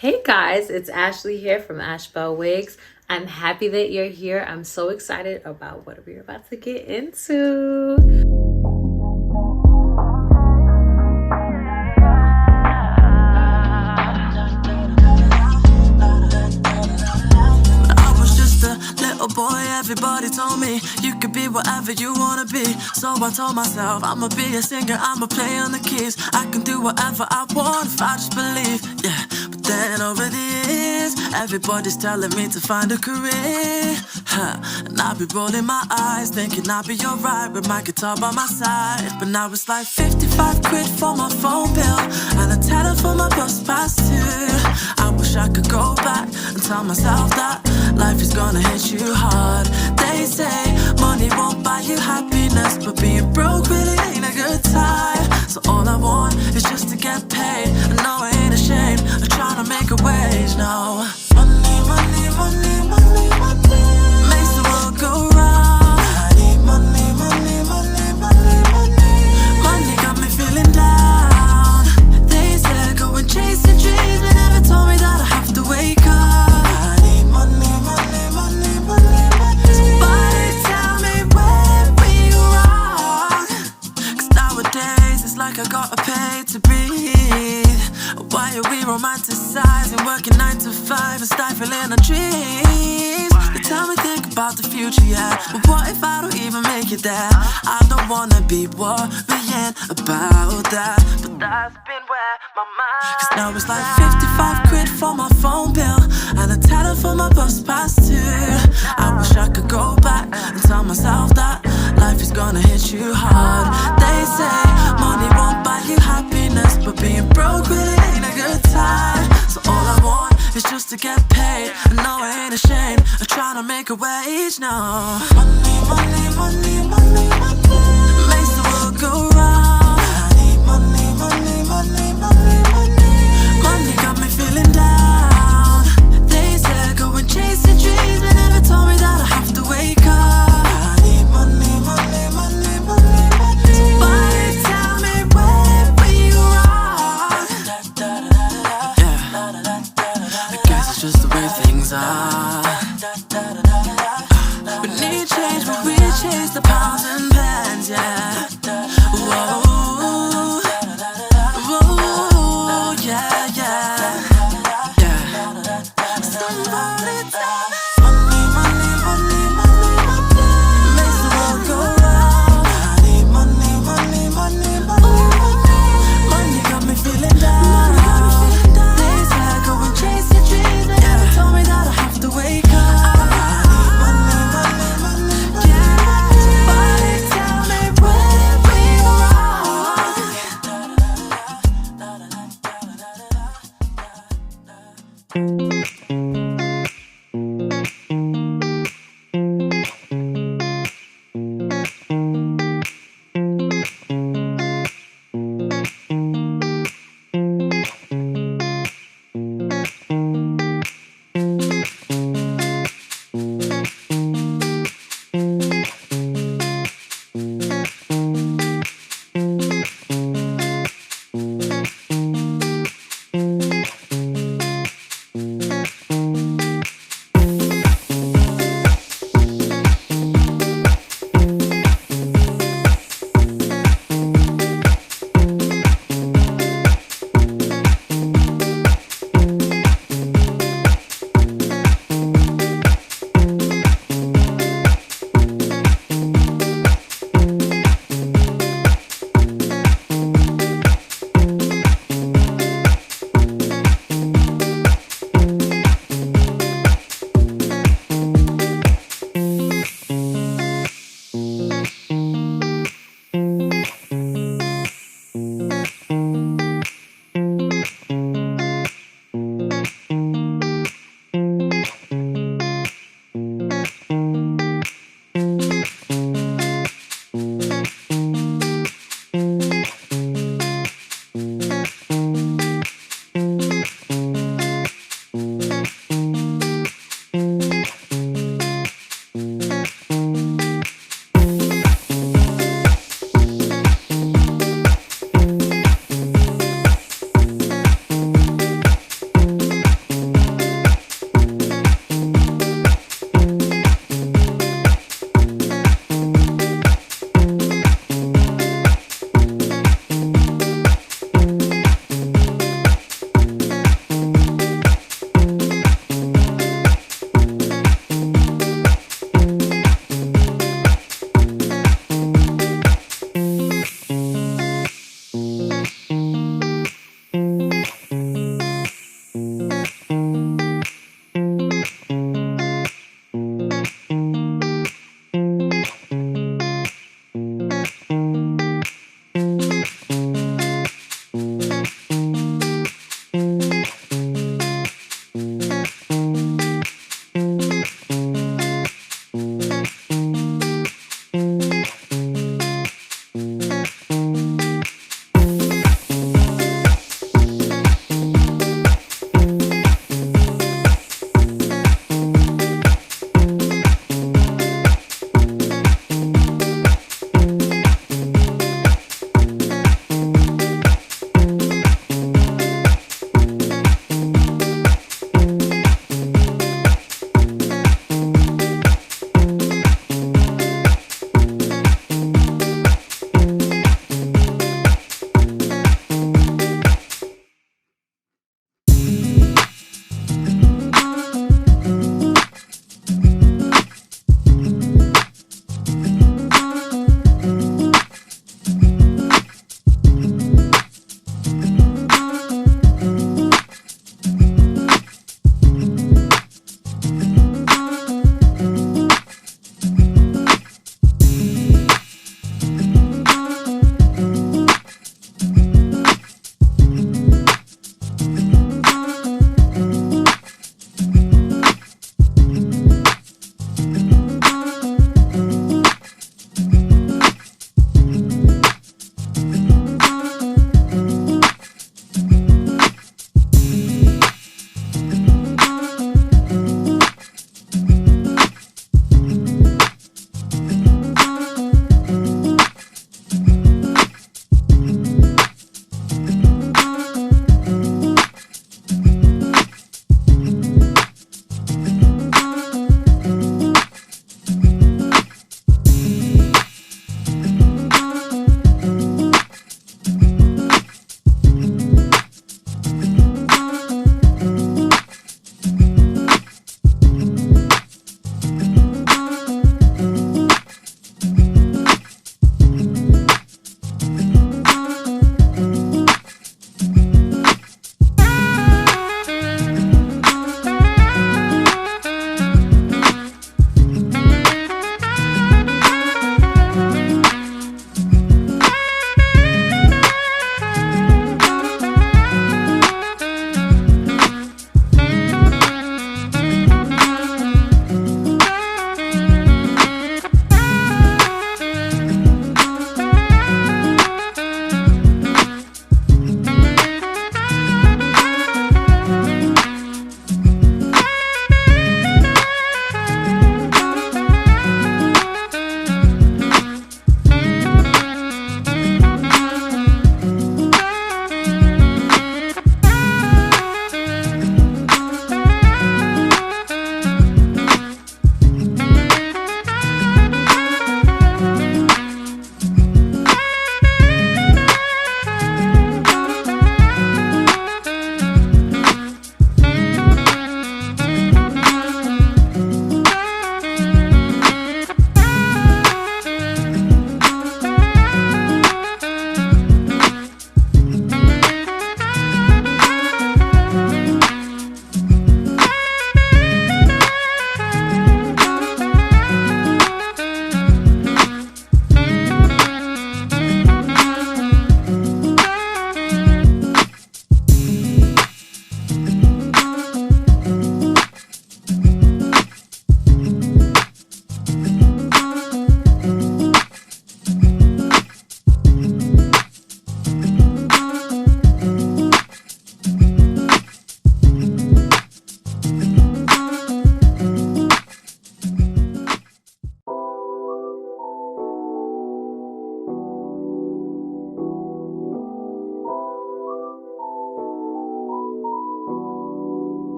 Hey guys, it's Ashley here from Ashbell Wigs. I'm happy that you're here. I'm so excited about what we're about to get into. Boy, everybody told me you could be whatever you wanna be. So I told myself I'ma be a singer, I'ma play on the keys. I can do whatever I want if I just believe, yeah. But then over the years, everybody's telling me to find a career, and I'll be rolling my eyes, thinking I'll be alright with my guitar by my side. But now it's like 55 quid for my phone bill and a tenner for my bus pass too. I wish I could go back and tell myself that life is gonna hit you hard. They say money won't buy you happiness, but being broke really ain't a good time. So all I want is just to get paid. I know I ain't ashamed of trying to make a wage, no. Money, money, money, money, money makes the world go round. I need money, money, money, money, money. Money got me feeling down. They said go and chase your dreams, but never told me that I have to wake up. I gotta pay to breathe. Why are we romanticizing, working 9 to 5 and stifling our dreams? They tell me think about the future, yeah, but what if I don't even make it there? I don't wanna be worrying about that, but that's been where my mind. Cause now it's like 55 quid for my phone bill and a tenner for my bus pass too. I wish I could go back and tell myself that life is gonna hit you hard. They say money won't buy you happiness, but being broke really ain't a good time. So all I want is just to get paid. I know I ain't ashamed of trying to make a wage, no. Money, money, money, money, money makes the world go round. I need money, money, money, money, money. Money got me feeling down. They said go and chase your dreams, but never told me that I have to wake up. Just the way things are. We need change, but we chase the pounds and pence, yeah. Whoa, whoa, yeah, yeah, yeah. Somebody tell me money, money, money, money, money makes the world go round. I need money, money, money, money, money. Money got me feeling down. They said go and chase your dreams, but never told me that I have to wake up. Money, money, money, money, yeah. Somebody tell me where we wrong.